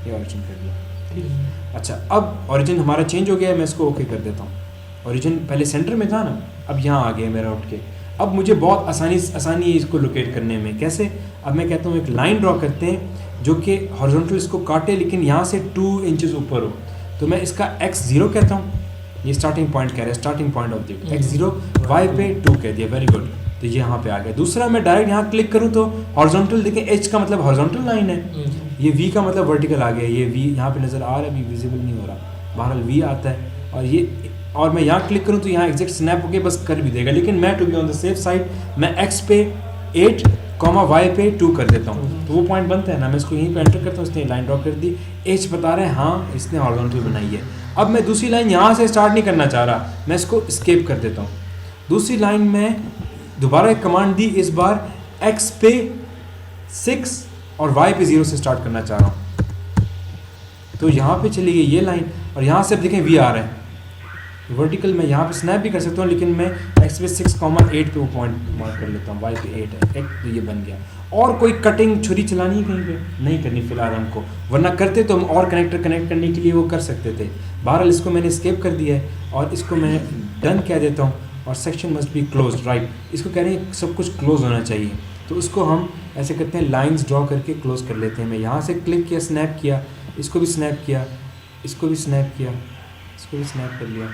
A: ये ओरिजिन कर लिया। ठीक है, अच्छा अब ओरिजिन हमारा चेंज हो गया है, मैं इसको ओके कर देता हूँ। ओरिजिन पहले सेंटर में था ना, अब यहाँ आ गया मेरा उठ के। अब मुझे बहुत आसानी है इसको लोकेट करने में। कैसे? अब मैं कहता हूँ एक लाइन ड्रॉ करते हैं जो कि हॉरिजॉन्टल इसको काटे लेकिन यहाँ से 2 इंचेस ऊपर हो। तो मैं इसका x0 कहता हूँ, ये स्टार्टिंग पॉइंट कह रहा है, starting point of the x0, y पे 2 कह दिया, वेरी गुड। तो ये यहाँ पे आ गया। दूसरा मैं डायरेक्ट यहाँ क्लिक करूँ तो हॉरिजॉन्टल, देखें h का मतलब हॉरिजॉन्टल लाइन है, ये v का मतलब वर्टिकल आ गया। ये v यहाँ पे नज़र आ रहा है, अभी विजिबल नहीं हो रहा, बहरहाल v आता है। और मैं यहाँ क्लिक करूँ तो यहाँ एग्जैक्ट स्नैप होके बस कर भी देगा। लेकिन मैं to be on the safe side मैं x पे 8, y पे 2 कर देता हूँ, तो वो पॉइंट बनता है ना। मैं इसको यहीं पे एंटर करता हूँ, इसने लाइन ड्रॉ कर दी, h बता रहा है हाँ इसने हॉरिजॉन्टल बनाई है। अब मैं दूसरी लाइन यहाँ से स्टार्ट नहीं करना चाह रहा, मैं इसको स्केप कर देता हूँ। दूसरी लाइन में दोबारा एक कमांड दी, इस बार x पे 6 और y पे 0 से स्टार्ट करना चाह रहा हूँ। तो यहाँ पे चली गई ये लाइन और यहाँ से अब देखें v आ रहा है वर्टिकल। मैं यहाँ पे स्नैप भी कर सकता हूँ, लेकिन मैं x पे 6, 8 पे वो पॉइंट मार्क कर लेता हूँ, y पे 8 है, तो ये बन गया। और कोई कटिंग छुरी चलानी है कहीं पे नहीं करनी फिलहाल हमको, वरना करते तो हम और कनेक्टर कनेक्ट करने के लिए वो कर सकते थे। बहरहाल इसको मैंने स्केप कर दिया है और इसको मैं डन कह देता हूँ। और section must be close right, इसको कह रहे हैं सब कुछ क्लोज होना चाहिए। तो उसको हम ऐसे करते हैं, लाइंस ड्रॉ करके क्लोज कर लेते हैं। मैं यहाँ से क्लिक किया, स्नैप किया, इसको भी स्नैप किया, इसको भी स्नैप किया, इसको भी स्नैप कर लिया।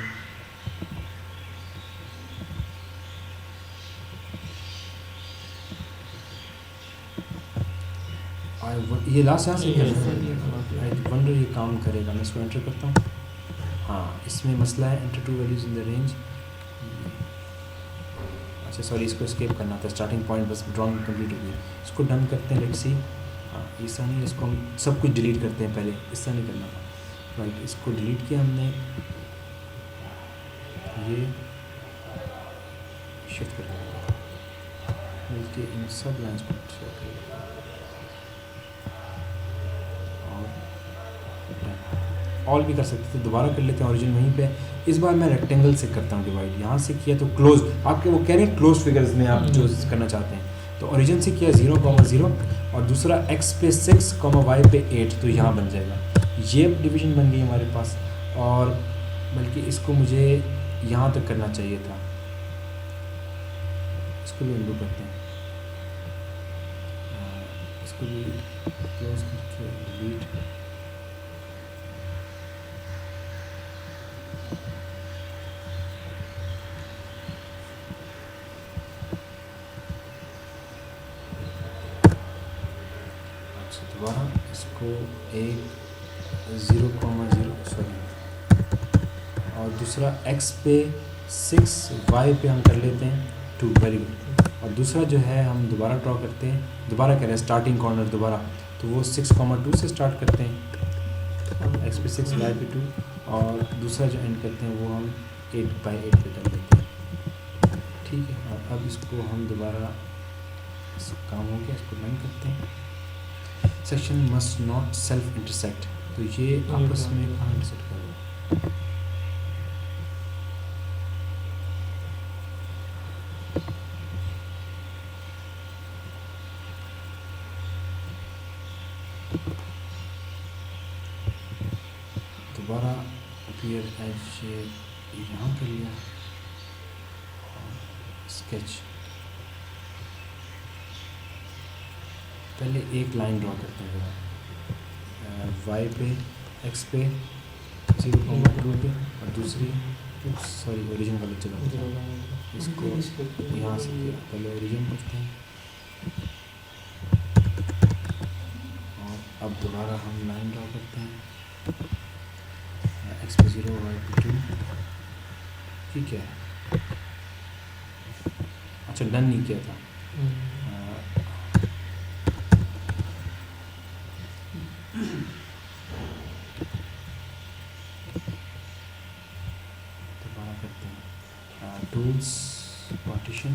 A: ये लास्ट यहाँ से आई वंडर ये काम करेगा। मैं इसको एंटर करता हूँ। हाँ, इसमें मसला है, enter to values in the range. अच्छा सॉरी, इसको स्केप करना था, स्टार्टिंग पॉइंट बस ड्राइंग कंप्लीट हो गई। इसको डन करते हैं, लेट्स सी। हाँ, ऐसा नहीं, इसको हम सब कुछ डिलीट करते हैं पहले, ऐसा नहीं करना था। राइट, इसको डिलीट किया हमने, ये शिफ्ट कर दिया, बल्कि इन सब लाइन्स को शिफ्ट कर दिया और ऑल भी कर सकते थे। दोबारा कर लेते हैं ओरिजिन वहीं पे। इस बार मैं रेक्टेंगल से करता हूँ डिवाइड। यहाँ से किया तो क्लोज, आपके वो कह रहे हैं क्लोज फिगर्स में आप जो करना चाहते हैं, तो ओरिजिन से किया 0,0 और दूसरा x पे 6, y पे 8, तो यहाँ बन जाएगा। ये डिवीजन बन गई हमारे पास। और बल्कि इसको मुझे यहाँ तक करना चाहिए था, इसको भी अनडू करते हैं, इसको भी क्लोज करके डिलीट। दोबारा इसको 0,0 सॉरी, और दूसरा x पे 6, y पे हम कर लेते हैं 2। Very good. और दूसरा जो है हम दोबारा ड्रॉ करते हैं, दोबारा कह रहे हैं स्टार्टिंग कॉर्नर दोबारा, तो वो 6,2 से स्टार्ट करते हैं, x पे 6, y पे 2, और दूसरा जो एंड करते हैं वो हम 8/8 पे कर लेते हैं। ठीक है, और अब इसको हम दोबारा, काम हो गया, इसको रन करते हैं। Section must not self intersect, तो ये आपस में कहाँ इंटरसेक्ट करेगा? दोबारा अपीयर एज यहाँ कर लिया, स्केच। पहले एक लाइन ड्रॉ करते हैं y पे, x पे 0,2 पे, और दूसरी, सॉरी ओरिजिन वाले चलो, इसको यहाँ से किया, पहले ओरिजिन करते हैं और अब दोबारा हम लाइन ड्रॉ करते हैं, x पे 0, y पे 2। ठीक है, अच्छा डन नहीं किया था। Tools, partition,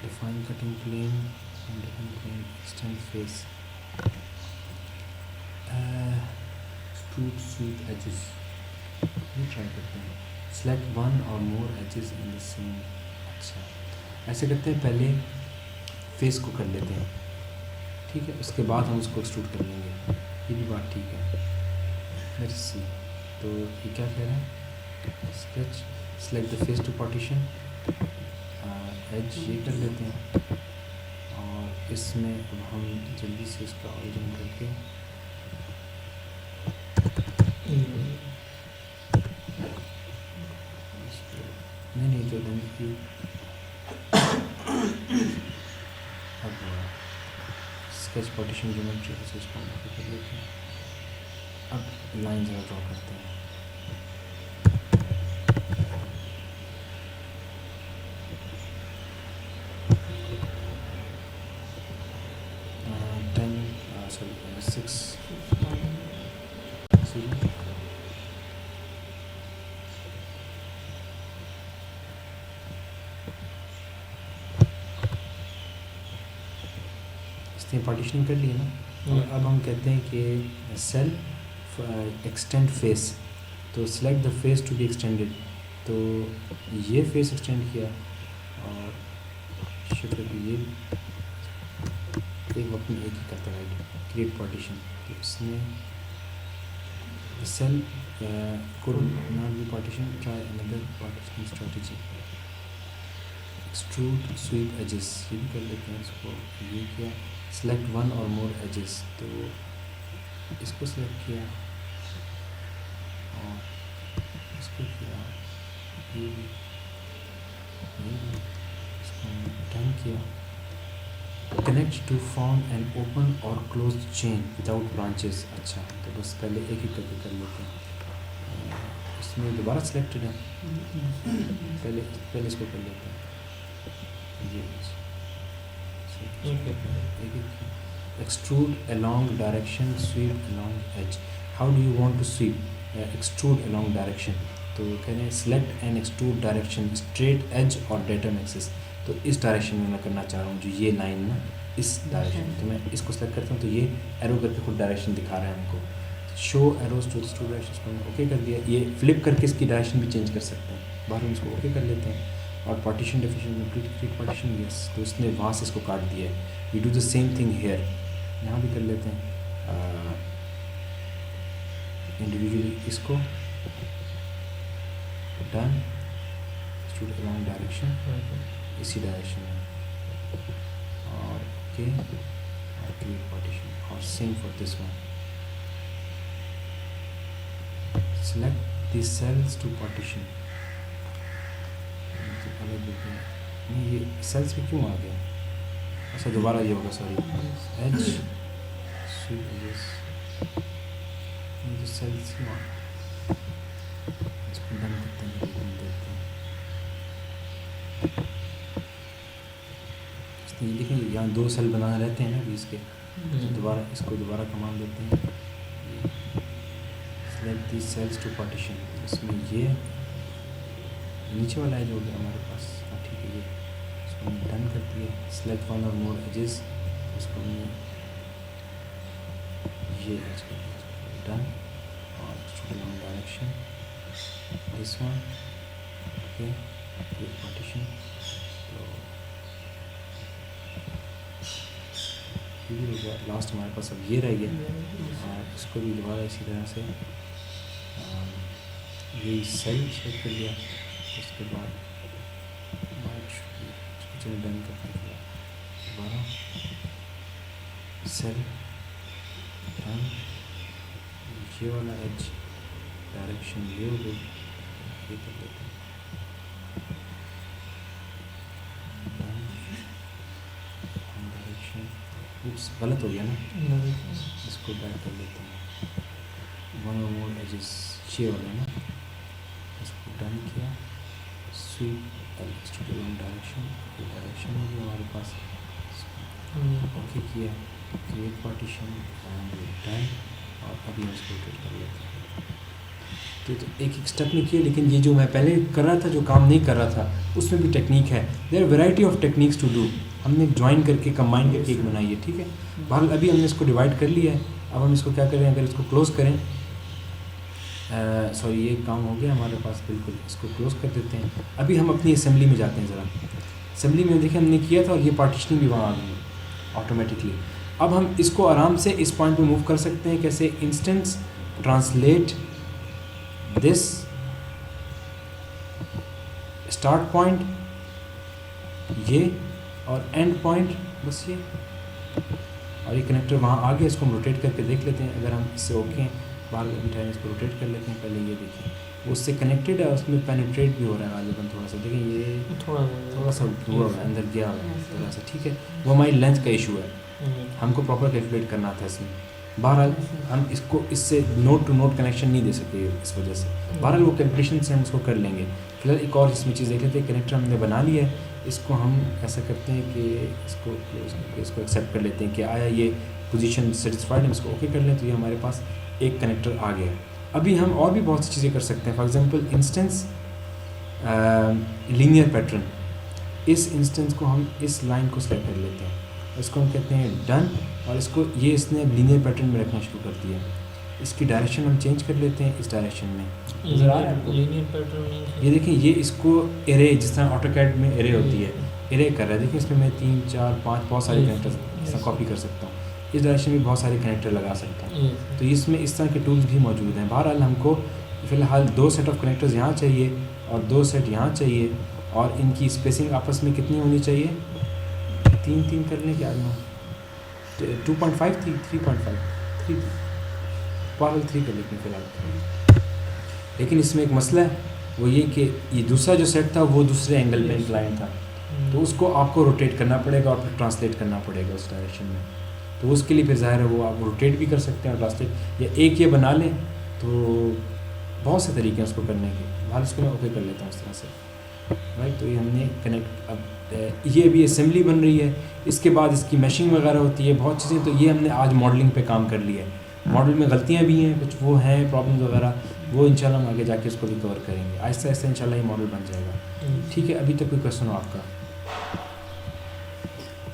A: define cutting plane and define plane, extend face, extrude sweep edges। ये ट्राई करते हैं, select one or more edges in the same। अच्छा, ऐसे करते हैं, पहले फेस को कर लेते हैं, ठीक है, उसके बाद हम उसको एक्सट्रूड कर लेंगे। ये भी बात ठीक है। लेट्स सी, तो ये क्या कह रहे हैं, sketch, select the face to partition, as ये कर लेते हैं, और इसमें अब हम जल्दी से इसका ओरिजिन करके नहीं जो डन की, अब स्केच पार्टीशन ज्योमेट्री से इसको कर लेते हैं। अब लाइन ज़रा ड्रॉ करते हैं। पार्टीशनिंग कर लिए ना, और अब हम कहते हैं कि सेल्फ एक्सटेंड फेस, तो select the face to be extended, तो ये फेस एक्सटेंड किया और शिफ्ट करके ये एक वक्त में एक ही करता है, क्रिएट पार्टीशन। तो इसमें cell could not be partition, try another partition strategy। Extrude sweep edges, ये भी कर लेते हैं इसको। ये किया, सेलेक्ट वन और मोर एजेस, तो इसको सेलेक्ट किया और इसको किया, ये भी इसको डन किया। Connect to form an open और क्लोज चेन विदाउट ब्रांचेस। अच्छा, तो बस पहले एक एक करके कर लेते हैं। इसमें दोबारा सिलेक्टेड है, पहले इसको कर लेते हैं। ये extrude along direction, sweep along edge. How do you want to sweep extrude along direction, तो कह रहे हैं select an extrude direction straight edge और डेटम एक्सिस। तो इस डायरेक्शन में मैं करना चाह रहा हूँ, जो ये लाइन ना इस डायरेक्शन में, तो मैं इसको सेलेक्ट करता हूँ तो ये एरो करके खुद डायरेक्शन दिखा रहा है हमको। Show arrows to two direction को मैंने ओके कर दिया। ये फ्लिप करके इसकी डायरेक्शन भी चेंज कर सकते हैं। बाहर हम इसको ओके कर लेते हैं। और पार्टीशन डेफिनेशन में क्रिएट पार्टीशन, यस, तो इसने वहाँ से इसको काट दिया है। We do the same thing here, यहाँ भी कर लेते हैं इंडिविजुअली इसको। डन, स्टूड अलॉन्ग डायरेक्शन, इसी डायरेक्शन में, और ओके, और क्रिएट पार्टीशन, और same for this one. Select the cells to partition, अलग देते हैं। नहीं, ये सेल्स में क्यों आ गया? अच्छा, दोबारा ये होगा, सॉरी, एज स्वीप एजेस, ये सेल्स क्यों आ गया? इसको डन करते हैं, डन देते हैं। ये देखिए, यहाँ 2 सेल बनाना रहते हैं ना अभी इसके, तो दोबारा इसको दोबारा कमांड देते हैं, select the cells to partition. इसमें ये नीचे वाला है जो गया हमारे पास, हाँ ठीक है, ये इसको हमने डन कर दिया। सेलेक्ट वन और मोर एजेस, इसको हमने ये एज कर दिया, डन, और long direction, this one, okay, ये पार्टीशन, तो ये भी हो गया। लास्ट हमारे पास अब ये रह गया, और इसको भी दोबारा इसी तरह से ये सेल सेट कर लिया। उसके बाद चलो डन कर दिया, दोबारा सेल डन, ये वाला एज डायरेक्शन ये हो गई, ये कर देते हैं, गलत हो गया ना, इसको बैक कर लेते हैं। वन और मोर एजेस ये वाला ना, इसको डन किया। स्वीप वन डायरेक्शन, ये डायरेक्शन होगी हमारे पास, ओके किया, क्रिएट पार्टीशन एंड डन, और अभी हम इसको रोटेट कर लेते हैं। तो एक स्टेप नहीं किया, लेकिन ये जो मैं पहले कर रहा था, जो काम नहीं कर रहा था, उसमें भी टेक्निक है। There variety of techniques to do. हमने ज्वाइन करके कंबाइन करके एक बनाई है, ठीक है। बहरहाल अभी हमने इसको डिवाइड कर लिया है। अब हम इसको क्या करें, अगर इसको क्लोज करें, सॉरी ये काम हो गया हमारे पास, बिल्कुल इसको क्लोज कर देते हैं। अभी हम अपनी असेंबली में जाते हैं ज़रा। असेंबली में देखिए हमने किया था, और ये पार्टीशनिंग भी वहाँ आ गई ऑटोमेटिकली। अब हम इसको आराम से इस पॉइंट पे मूव कर सकते हैं। कैसे? Instance translate this start point, ये और एंड पॉइंट, बस ये, और ये कनेक्टर वहाँ आ गया। इसको हम रोटेट करके देख लेते हैं, अगर हम इससे ओके हैं। बाहर बिठाए इसको रोटेट कर लेते हैं। पहले ये देखिए, वो उससे कनेक्टेड है, उसमें पेनिट्रेट भी हो रहा है गालिबन थोड़ा सा। देखिए ये थोड़ा सा हुआ है, अंदर गया है थोड़ा सा, ठीक है। वो हमारी लेंथ का इशू है, हमको प्रॉपर कैलकुलेट करना था इसमें। बहरहाल हम इसको इससे नोट टू नोट कनेक्शन नहीं दे सके इस वजह से। बहरहाल वो कैलकुलेशन से हम इसको कर लेंगे। फिलहाल एक और इसमें चीज़ देख लेते हैं। कनेक्टर हमने बना लिया है, इसको हम ऐसा करते हैं कि इसको क्लोज करके इसको एक्सेप्ट कर लेते हैं कि आया ये पोजीशन सेटिस्फाइड, हम इसको ओके कर लें तो ये हमारे पास एक कनेक्टर आ गया। अभी हम और भी बहुत सी चीज़ें कर सकते हैं। For example instance linear pattern, इस इंस्टेंस को हम इस लाइन को सेलेक्ट कर लेते हैं, इसको हम कहते हैं डन, और इसको ये इसने लीनियर पैटर्न में रखना शुरू कर दिया। इसकी डायरेक्शन हम चेंज कर लेते हैं इस डायरेक्शन में। नज़र आ रहा है आपको
C: लीनियर पैटर्न?
A: ये देखिए, ये इसको एरे, जिस तरह ऑटोकैड में एरे होती है, एरे कर रहा है। देखिए इसमें मैं 3 4 5 बहुत सारे कनेक्टर इसमें कॉपी कर सकता हूँ। इस डायरेक्शन में बहुत सारे कनेक्टर लगा सकता हूँ। तो इसमें इस तरह के टूल्स भी मौजूद हैं। बहरहाल हमको फ़िलहाल 2 सेट ऑफ कनेक्टर्स यहाँ चाहिए और 2 सेट यहाँ चाहिए, और इनकी स्पेसिंग आपस में कितनी होनी चाहिए, 3 कर लें क्या, 2.5 थी, 3.5, 3 कर लेते हैं फिलहाल। लेकिन इसमें एक मसला है, वो ये कि ये दूसरा जो सेट था वो दूसरे एंगल पे इंक्लाइन था, तो उसको आपको रोटेट करना पड़ेगा और फिर ट्रांसलेट करना पड़ेगा उस डायरेक्शन में। तो उसके लिए फिर ज़ाहिर है वो आप रोटेट भी कर सकते हैं और ट्रांसलेट, या एक ये बना लें, तो बहुत से तरीके हैं उसको करने के। हाल इसको मैं ओके कर लेता हूँ उस तरह से, राइट। तो ये हमने कनेक्ट, अब ये अभी असेंबली बन रही है, इसके बाद इसकी मैशिंग वगैरह होती है, बहुत चीज़ें। तो ये हमने आज मॉडलिंग पे काम कर लिया है। मॉडल में गलतियाँ भी हैं, कुछ वो हैं प्रॉब्लम्स वगैरह, वो इंशाल्लाह हम आगे जाके उसको भी कवर करेंगे। आहिस्ता आहिस्ता इंशाल्लाह ये मॉडल बन जाएगा। ठीक है, अभी तक कोई क्वेश्चन हो आपका?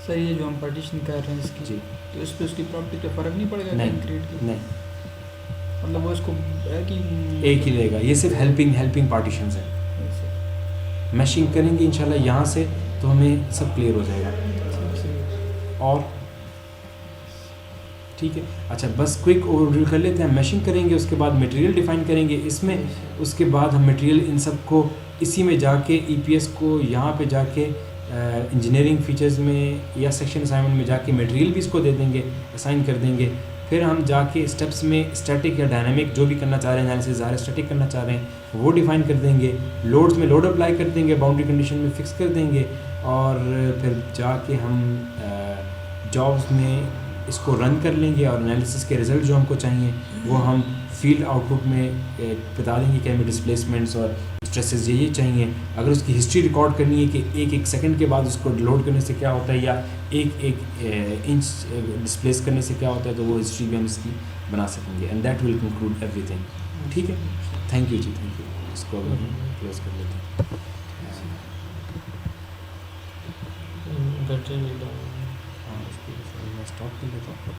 B: सर ये जो हम पार्टीशन कर रहे हैं इसकी,
A: जी,
B: तो इस पर उसकी प्रॉपर्टी पे फ़र्क नहीं पड़ेगा
A: नहीं,
B: कंक्रीट की?
A: नहीं,
B: मतलब वो इसको है कि
A: एक ही रहेगा। ये सिर्फ हेल्पिंग पार्टीशंस है। मैशिंग करेंगे इंशाल्लाह यहाँ से, तो हमें सब क्लियर हो जाएगा। और ठीक है, अच्छा बस क्विक ओवरव्यू कर लेते हैं। मैशिंग करेंगे, उसके बाद मटेरियल डिफाइन करेंगे इसमें, उसके बाद हम मटेरियल इन सब को इसी में जाके ईपीएस को यहाँ पे जाके इंजीनियरिंग फीचर्स में या सेक्शन असाइनमेंट में जाके मटेरियल भी इसको दे देंगे, असाइन कर देंगे। फिर हम जाके स्टेप्स में स्टैटिक या डायनामिक जो भी करना चाह रहे हैं, एनालिसिस ज़ाहिर स्टैटिक करना चाह रहे हैं वो डिफ़ाइन कर देंगे। लोड्स में लोड अप्लाई कर देंगे, बाउंड्री कंडीशन में फ़िक्स कर देंगे, और फिर जाके हम जॉब्स में इसको रन कर लेंगे और एनालिसिस के रिज़ल्ट जो हमको चाहिए वो हम फील्ड आउटपुट में बता देंगे कि हमें डिस्प्लेसमेंट्स और स्ट्रेसेस ये चाहिए। अगर उसकी हिस्ट्री रिकॉर्ड करनी है कि एक सेकंड के बाद उसको लोड करने से क्या होता है या एक इंच डिस्प्लेस करने से क्या होता है, तो वो हिस्ट्री भी हम इसकी बना सकेंगे। And that will conclude everything. ठीक है, thank you ji, thank you. इसको क्लोज कर लेते हैं।
C: बैटरी
A: हाँ, इसको स्टॉप कर लेता हूँ।